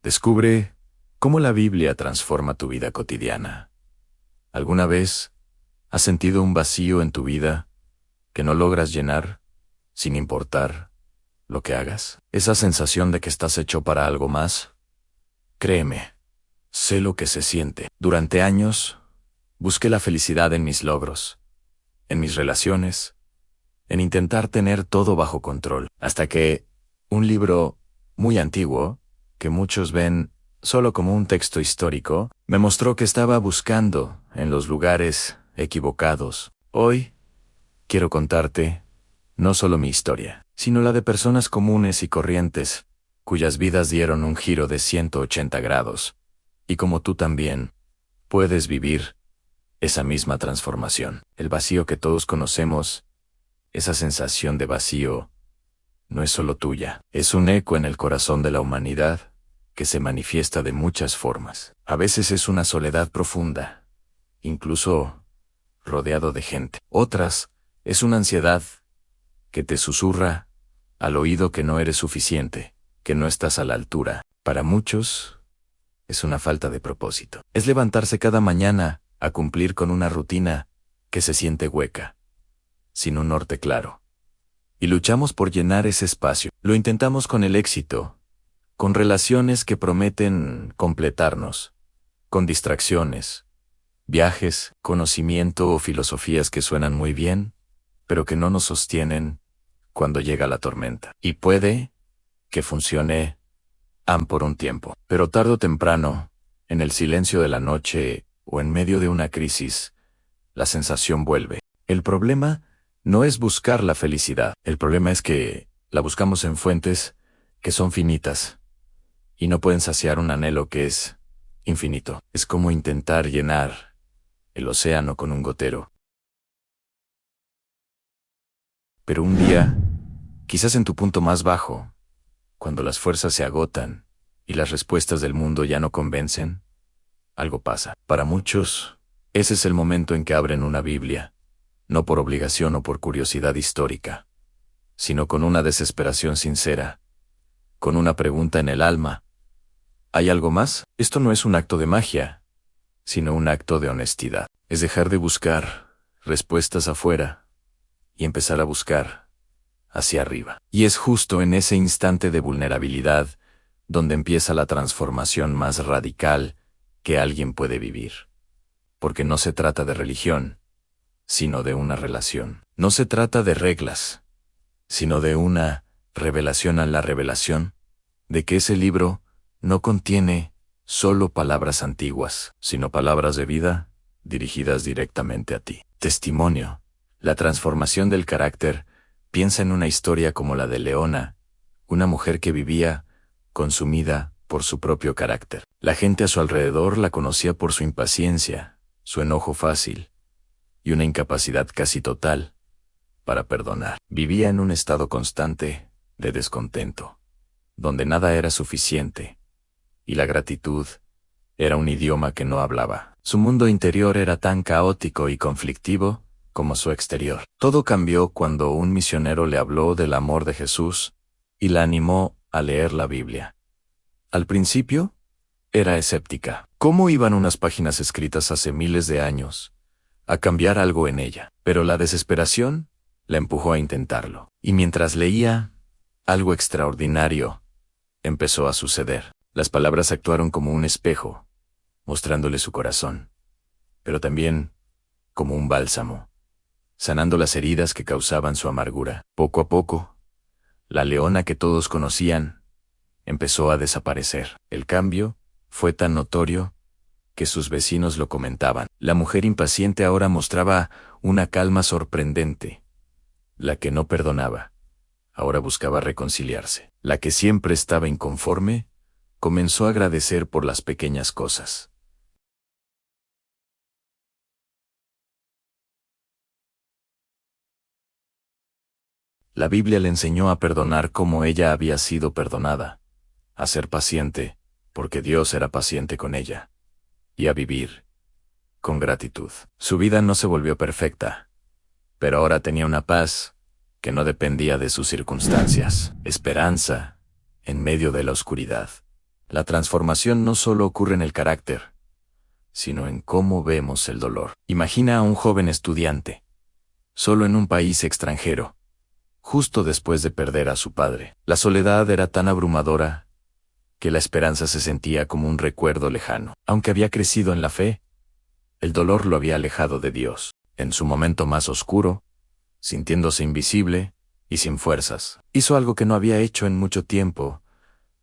Descubre cómo la Biblia transforma tu vida cotidiana. ¿Alguna vez has sentido un vacío en tu vida que no logras llenar, sin importar lo que hagas? Esa sensación de que estás hecho para algo más. Créeme, sé lo que se siente. Durante años, busqué la felicidad en mis logros, en mis relaciones, en intentar tener todo bajo control, hasta que un libro muy antiguo, que muchos ven solo como un texto histórico, me mostró que estaba buscando en los lugares equivocados. Hoy quiero contarte no solo mi historia, sino la de personas comunes y corrientes, cuyas vidas dieron un giro de 180 grados, y como tú también, puedes vivir esa misma transformación. El vacío que todos conocemos, esa sensación de vacío, no es solo tuya, es un eco en el corazón de la humanidad que se manifiesta de muchas formas. A veces es una soledad profunda, incluso rodeado de gente. Otras, es una ansiedad que te susurra al oído que no eres suficiente, que no estás a la altura. Para muchos, es una falta de propósito. Es levantarse cada mañana a cumplir con una rutina que se siente hueca, sin un norte claro. Y luchamos por llenar ese espacio. Lo intentamos con el éxito, con relaciones que prometen completarnos, con distracciones, viajes, conocimiento o filosofías que suenan muy bien, pero que no nos sostienen cuando llega la tormenta. Y puede que funcione por un tiempo, pero tarde o temprano, en el silencio de la noche o en medio de una crisis, la sensación vuelve. El problema no es buscar la felicidad. El problema es que la buscamos en fuentes que son finitas y no pueden saciar un anhelo que es infinito. Es como intentar llenar el océano con un gotero. Pero un día, quizás en tu punto más bajo, cuando las fuerzas se agotan y las respuestas del mundo ya no convencen, algo pasa. Para muchos, ese es el momento en que abren una Biblia, no por obligación o por curiosidad histórica, sino con una desesperación sincera, con una pregunta en el alma. ¿Hay algo más? Esto no es un acto de magia, sino un acto de honestidad. Es dejar de buscar respuestas afuera y empezar a buscar hacia arriba. Y es justo en ese instante de vulnerabilidad donde empieza la transformación más radical que alguien puede vivir. Porque no se trata de religión, sino de una relación. No se trata de reglas, sino de una revelación a la revelación, de que ese libro no contiene solo palabras antiguas, sino palabras de vida dirigidas directamente a ti. Testimonio. La transformación del carácter. Piensa en una historia como la de Leona, una mujer que vivía consumida por su propio carácter. La gente a su alrededor la conocía por su impaciencia, su enojo fácil y una incapacidad casi total para perdonar. Vivía en un estado constante de descontento, donde nada era suficiente, y la gratitud era un idioma que no hablaba. Su mundo interior era tan caótico y conflictivo como su exterior. Todo cambió cuando un misionero le habló del amor de Jesús y la animó a leer la Biblia. Al principio, era escéptica. ¿Cómo iban unas páginas escritas hace miles de años a cambiar algo en ella? Pero la desesperación la empujó a intentarlo. Y mientras leía, algo extraordinario empezó a suceder. Las palabras actuaron como un espejo, mostrándole su corazón, pero también como un bálsamo, sanando las heridas que causaban su amargura. Poco a poco, la Leona que todos conocían empezó a desaparecer. El cambio fue tan notorio que sus vecinos lo comentaban. La mujer impaciente ahora mostraba una calma sorprendente. La que no perdonaba, ahora buscaba reconciliarse. La que siempre estaba inconforme, comenzó a agradecer por las pequeñas cosas. La Biblia le enseñó a perdonar como ella había sido perdonada, a ser paciente, porque Dios era paciente con ella, y a vivir con gratitud. Su vida no se volvió perfecta, pero ahora tenía una paz que no dependía de sus circunstancias, esperanza en medio de la oscuridad, La transformación no solo ocurre en el carácter, sino en cómo vemos el dolor. Imagina a un joven estudiante, solo en un país extranjero, justo después de perder a su padre. La soledad era tan abrumadora que la esperanza se sentía como un recuerdo lejano. Aunque había crecido en la fe, el dolor lo había alejado de Dios. En su momento más oscuro, sintiéndose invisible y sin fuerzas, hizo algo que no había hecho en mucho tiempo.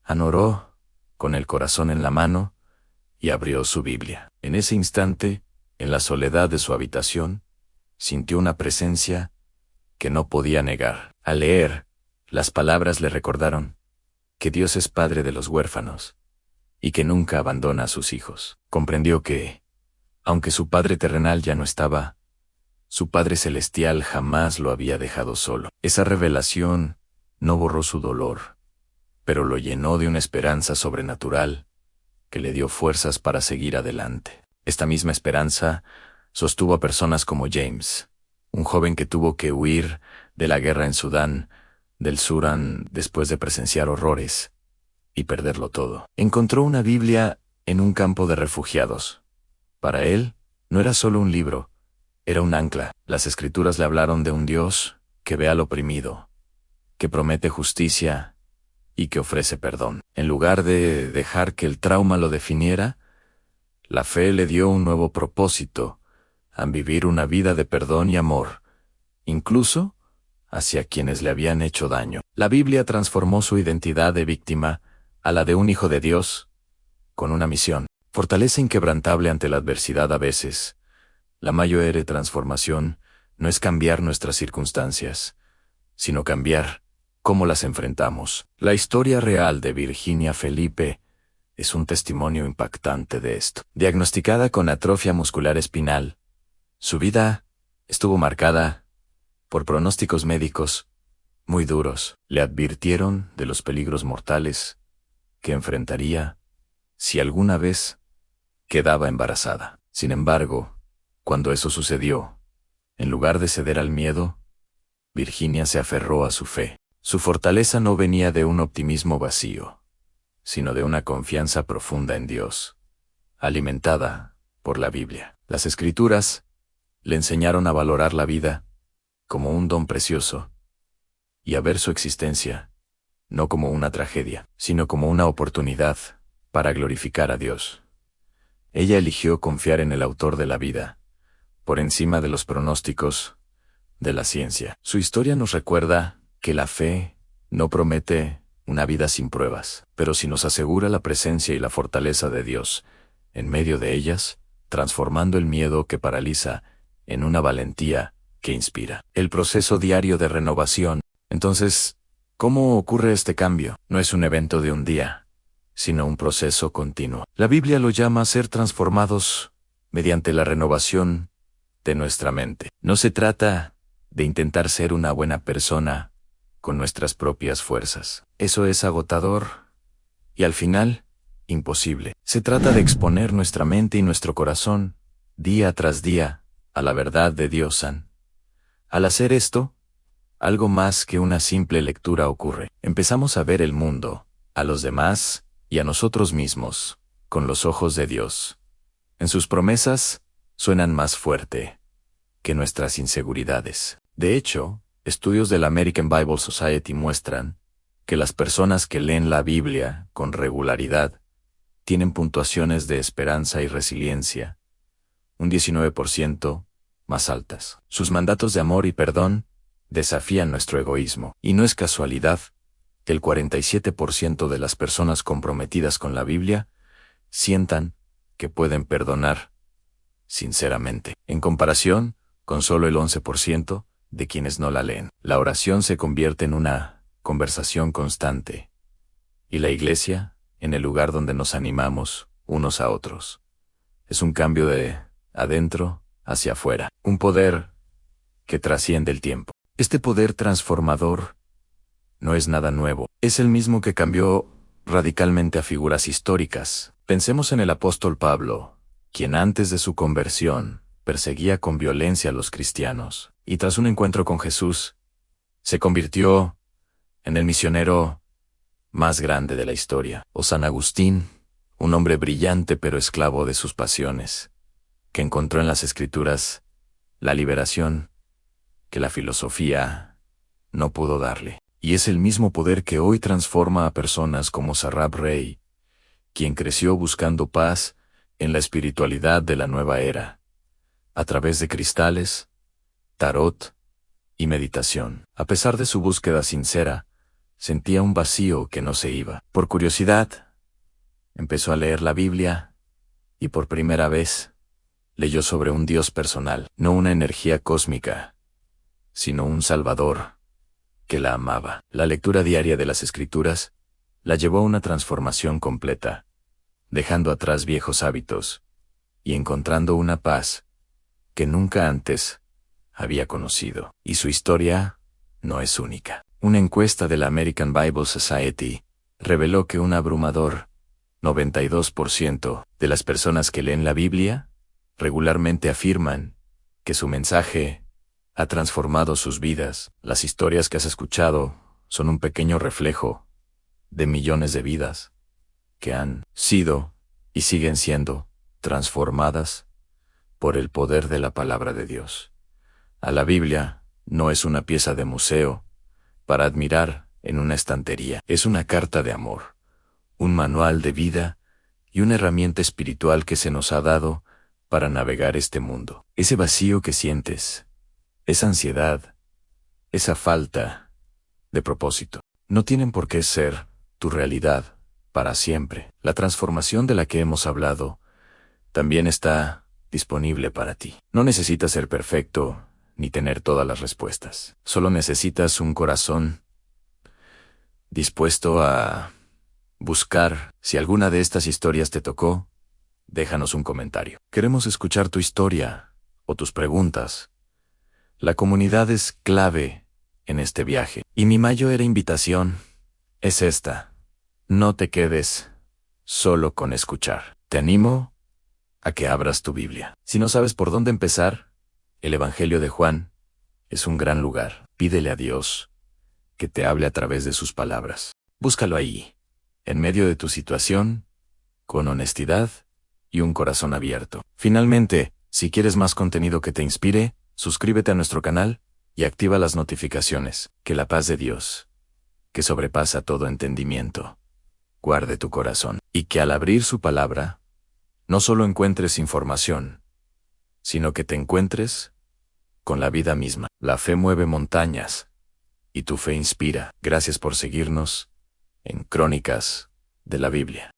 Oró, con el corazón en la mano, y abrió su Biblia. En ese instante, en la soledad de su habitación, sintió una presencia que no podía negar. Al leer, las palabras le recordaron que Dios es padre de los huérfanos y que nunca abandona a sus hijos. Comprendió que, aunque su padre terrenal ya no estaba, su Padre Celestial jamás lo había dejado solo. Esa revelación no borró su dolor, pero lo llenó de una esperanza sobrenatural que le dio fuerzas para seguir adelante. Esta misma esperanza sostuvo a personas como James, un joven que tuvo que huir de la guerra en Sudán del Sur después de presenciar horrores y perderlo todo. Encontró una Biblia en un campo de refugiados. Para él, no era solo un libro, era un ancla. Las Escrituras le hablaron de un Dios que ve al oprimido, que promete justicia y que ofrece perdón. En lugar de dejar que el trauma lo definiera, la fe le dio un nuevo propósito, a vivir una vida de perdón y amor, incluso hacia quienes le habían hecho daño. La Biblia transformó su identidad de víctima a la de un hijo de Dios, con una misión: fortaleza inquebrantable ante la adversidad. A veces, la mayor transformación no es cambiar nuestras circunstancias, sino cambiar cómo las enfrentamos. La historia real de Virginia Felipe es un testimonio impactante de esto. Diagnosticada con atrofia muscular espinal, su vida estuvo marcada por pronósticos médicos muy duros. Le advirtieron de los peligros mortales que enfrentaría si alguna vez quedaba embarazada. Sin embargo, cuando eso sucedió, en lugar de ceder al miedo, Virginia se aferró a su fe. Su fortaleza no venía de un optimismo vacío, sino de una confianza profunda en Dios, alimentada por la Biblia. Las Escrituras le enseñaron a valorar la vida como un don precioso y a ver su existencia no como una tragedia, sino como una oportunidad para glorificar a Dios. Ella eligió confiar en el autor de la vida, por encima de los pronósticos de la ciencia. Su historia nos recuerda que la fe no promete una vida sin pruebas, pero sí nos asegura la presencia y la fortaleza de Dios en medio de ellas, transformando el miedo que paraliza en una valentía que inspira. El proceso diario de renovación. Entonces, ¿cómo ocurre este cambio? No es un evento de un día, sino un proceso continuo. La Biblia lo llama ser transformados mediante la renovación de nuestra mente. No se trata de intentar ser una buena persona con nuestras propias fuerzas. Eso es agotador y al final, imposible. Se trata de exponer nuestra mente y nuestro corazón, día tras día, a la verdad de Dios. Al hacer esto, algo más que una simple lectura ocurre. Empezamos a ver el mundo, a los demás y a nosotros mismos, con los ojos de Dios. En sus promesas, suenan más fuerte que nuestras inseguridades. De hecho, estudios de la American Bible Society muestran que las personas que leen la Biblia con regularidad tienen puntuaciones de esperanza y resiliencia, un 19% más altas. Sus mandatos de amor y perdón desafían nuestro egoísmo, y no es casualidad que el 47% de las personas comprometidas con la Biblia sientan que pueden perdonar sinceramente, en comparación con solo el 11% de quienes no la leen. La oración se convierte en una conversación constante, y la iglesia en el lugar donde nos animamos unos a otros. Es un cambio de adentro hacia afuera, un poder que trasciende el tiempo. Este poder transformador no es nada nuevo, es el mismo que cambió radicalmente a figuras históricas. Pensemos en el apóstol Pablo, quien antes de su conversión perseguía con violencia a los cristianos, y tras un encuentro con Jesús, se convirtió en el misionero más grande de la historia. O San Agustín, un hombre brillante pero esclavo de sus pasiones, que encontró en las Escrituras la liberación que la filosofía no pudo darle. Y es el mismo poder que hoy transforma a personas como Sarab Rey, quien creció buscando paz en la espiritualidad de la nueva era, a través de cristales, tarot y meditación. A pesar de su búsqueda sincera, sentía un vacío que no se iba. Por curiosidad, empezó a leer la Biblia y por primera vez leyó sobre un Dios personal, no una energía cósmica, sino un Salvador que la amaba. La lectura diaria de las Escrituras la llevó a una transformación completa, dejando atrás viejos hábitos y encontrando una paz que nunca antes había conocido. Y su historia no es única. Una encuesta de la American Bible Society reveló que un abrumador 92% de las personas que leen la Biblia regularmente afirman que su mensaje ha transformado sus vidas. Las historias que has escuchado son un pequeño reflejo de millones de vidas que han sido y siguen siendo transformadas por el poder de la palabra de Dios. A la Biblia no es una pieza de museo para admirar en una estantería. Es una carta de amor, un manual de vida y una herramienta espiritual que se nos ha dado para navegar este mundo. Ese vacío que sientes, esa ansiedad, esa falta de propósito, no tienen por qué ser tu realidad para siempre. La transformación de la que hemos hablado también está disponible para ti. No necesitas ser perfecto ni tener todas las respuestas. Solo necesitas un corazón dispuesto a buscar. Si alguna de estas historias te tocó, déjanos un comentario. Queremos escuchar tu historia o tus preguntas. La comunidad es clave en este viaje. Y mi mayor invitación es esta: no te quedes solo con escuchar. Te animo a que abras tu Biblia. Si no sabes por dónde empezar, el Evangelio de Juan es un gran lugar. Pídele a Dios que te hable a través de sus palabras. Búscalo ahí, en medio de tu situación, con honestidad y un corazón abierto. Finalmente, si quieres más contenido que te inspire, suscríbete a nuestro canal y activa las notificaciones. Que la paz de Dios, que sobrepasa todo entendimiento, guarde tu corazón, y que al abrir su palabra, no solo encuentres información, sino que te encuentres con la vida misma. La fe mueve montañas, y tu fe inspira. Gracias por seguirnos en Crónicas de la Biblia.